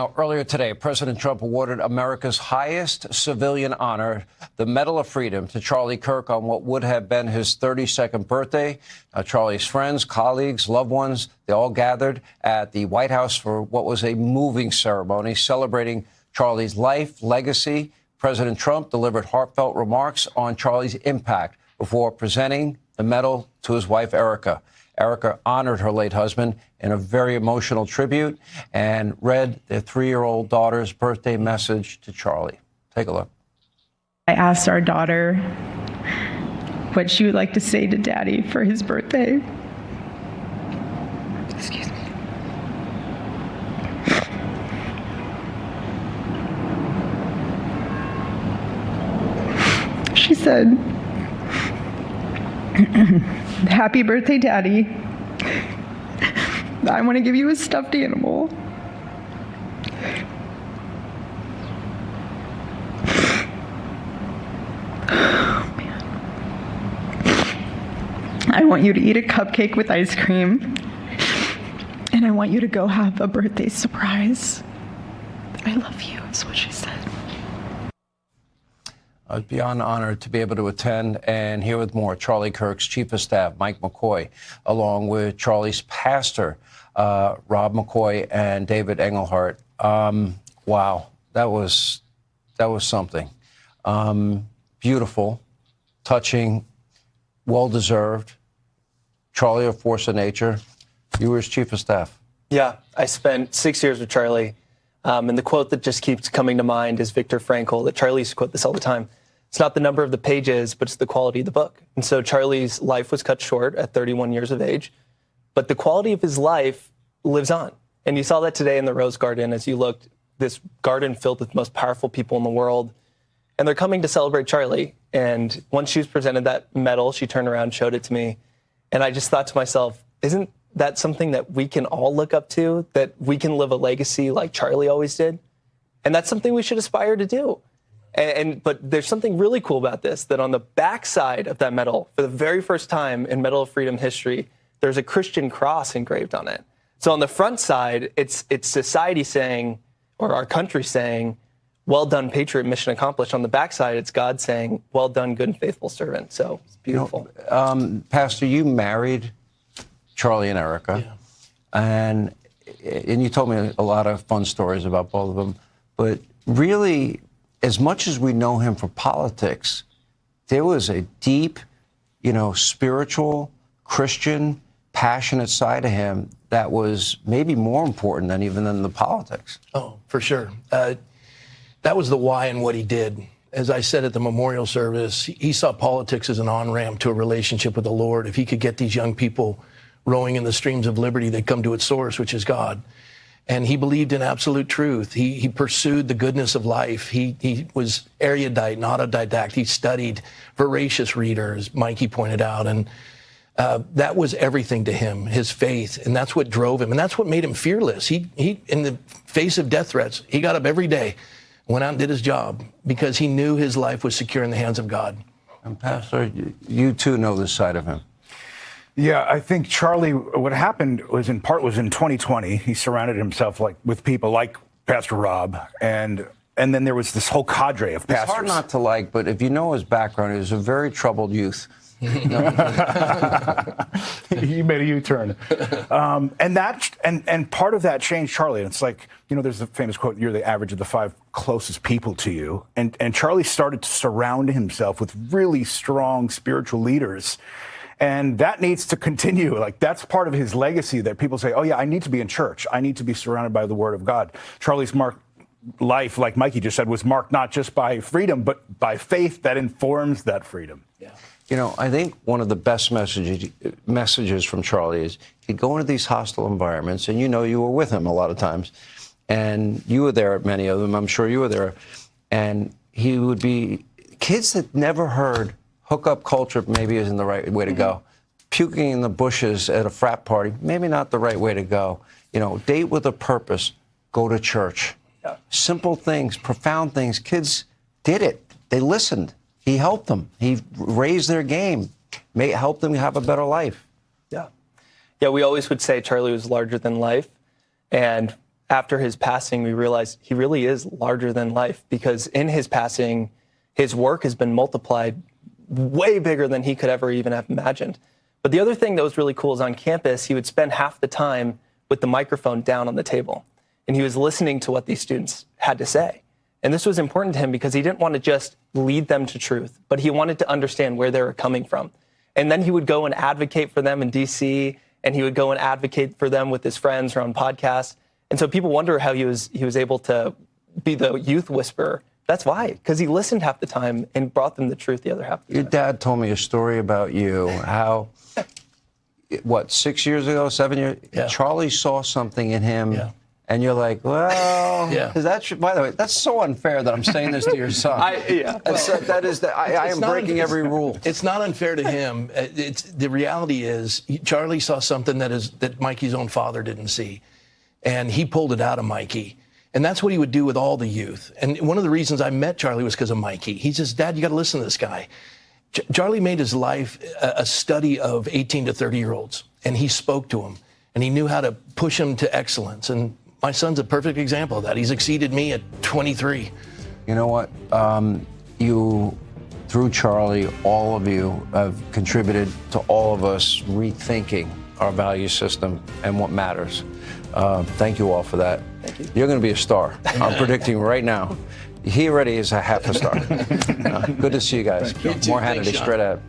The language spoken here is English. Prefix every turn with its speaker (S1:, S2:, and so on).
S1: Now, earlier today, President Trump awarded America's highest civilian honor, the Medal of Freedom, to Charlie Kirk on what would have been his 32nd birthday. Charlie's friends, colleagues, loved ones, they all gathered at the White House for what was a moving ceremony celebrating Charlie's life, legacy. President Trump delivered heartfelt remarks on Charlie's impact before presenting the medal to his wife, Erica. Erica honored her late husband in a very emotional tribute and read their 3-year-old daughter's birthday message to Charlie. Take a look.
S2: I asked our daughter what she would like to say to Daddy for his birthday. Excuse me. She said, "Happy birthday, Daddy. I want to give you a stuffed animal." Oh, man. "I want you to eat a cupcake with ice cream, and I want you to go have a birthday surprise. I love you," is what she said.
S1: I was beyond honored to be able to attend and hear with more. Charlie Kirk's chief of staff, Mike McCoy, along with Charlie's pastor, Rob McCoy, and David Engelhardt. Wow, that was something. Beautiful, touching, well-deserved. Charlie, a force of nature. You were his chief of staff.
S3: Yeah, I spent 6 years with Charlie. And the quote that just keeps coming to mind is Viktor Frankl, that Charlie used to quote this all the time. It's not the number of the pages, but it's the quality of the book. And so Charlie's life was cut short at 31 years of age, but the quality of his life lives on. And you saw that today in the Rose Garden as you looked, this garden filled with the most powerful people in the world. And they're coming to celebrate Charlie. And once she was presented that medal, she turned around, showed it to me. And I just thought to myself, isn't that something that we can all look up to, that we can live a legacy like Charlie always did? And that's something we should aspire to do. But there's something really cool about this, that on the backside of that medal, for the very first time in Medal of Freedom history, there's a Christian cross engraved on it. So on the front side, it's society saying, or our country saying, "Well done, patriot, mission accomplished." On the backside, it's God saying, "Well done, good and faithful servant." So it's beautiful.
S1: Pastor, you married Charlie and Erica, and you told me a lot of fun stories about both of them. But really, as much as we know him for politics, there was a deep, spiritual, Christian, passionate side of him that was maybe more important than even the politics.
S4: Oh, for sure. That was the why and what he did. As I said at the memorial service, he saw politics as an on-ramp to a relationship with the Lord. If he could get these young people rowing in the streams of liberty, they'd come to its source, which is God. And he believed in absolute truth. He pursued the goodness of life. He was erudite, not autodidact. He studied, voracious reader, as Mikey pointed out. And that was everything to him, his faith. And that's what drove him. And that's what made him fearless. He in the face of death threats, he got up every day, went out and did his job because he knew his life was secure in the hands of God.
S1: And Pastor, you too know this side of him.
S5: Yeah, I think Charlie, what happened was in 2020, he surrounded himself with people like Pastor Rob, and then there was this whole cadre of pastors.
S1: It's hard not to like, but if you know his background, he was a very troubled youth.
S5: He made a U-turn. And part of that changed Charlie. And it's like, there's the famous quote, "You're the average of the 5 closest people to you." And Charlie started to surround himself with really strong spiritual leaders. And that needs to continue. That's part of his legacy, that people say, "Oh yeah, I need to be in church. I need to be surrounded by the Word of God." Charlie's life, like Mikey just said, was marked not just by freedom, but by faith that informs that freedom.
S4: Yeah.
S1: I think one of the best messages from Charlie is he'd go into these hostile environments, and you were with him a lot of times, and you were there at many of them. I'm sure you were there. And he would be kids that never heard hookup culture maybe isn't the right way to go. Puking in the bushes at a frat party, maybe not the right way to go. Date with a purpose, go to church. Yeah. Simple things, profound things. Kids did it. They listened. He helped them. He raised their game, helped them have a better life.
S3: Yeah. Yeah, we always would say Charlie was larger than life. And after his passing, we realized he really is larger than life, because in his passing, his work has been multiplied way bigger than he could ever even have imagined. But the other thing that was really cool is on campus, he would spend half the time with the microphone down on the table, and he was listening to what these students had to say. And this was important to him because he didn't want to just lead them to truth, but he wanted to understand where they were coming from. And then he would go and advocate for them in DC, and he would go and advocate for them with his friends or on podcasts. And so people wonder how he was able to be the youth whisperer. That's why, because he listened half the time and brought them the truth the other half of the time.
S1: Your dad told me a story about you, how, 6 years ago, 7 years,
S4: Yeah.
S1: Charlie saw something in him,
S4: Yeah.
S1: and you're like, well,
S4: Yeah.
S1: by the way, that's so unfair that I'm saying this to your son. I am breaking every rule.
S4: It's not unfair to him. The reality is, Charlie saw something that Mikey's own father didn't see, and he pulled it out of Mikey. And that's what he would do with all the youth. And one of the reasons I met Charlie was because of Mikey. He says, Dad, you got to listen to this guy. Charlie made his life a study of 18 to 30-year-olds, and he spoke to them, and he knew how to push them to excellence. And my son's a perfect example of that. He's exceeded me at 23.
S1: You know what? Through Charlie, all of you have contributed to all of us rethinking our value system and what matters. Thank you all for that.
S3: Thank you.
S1: You're going to be a star. I'm predicting right now. He already is a half a star. Good to see you guys.
S4: You too.
S1: More
S4: Thanks,
S1: Hannity
S4: Sean.
S1: straight ahead.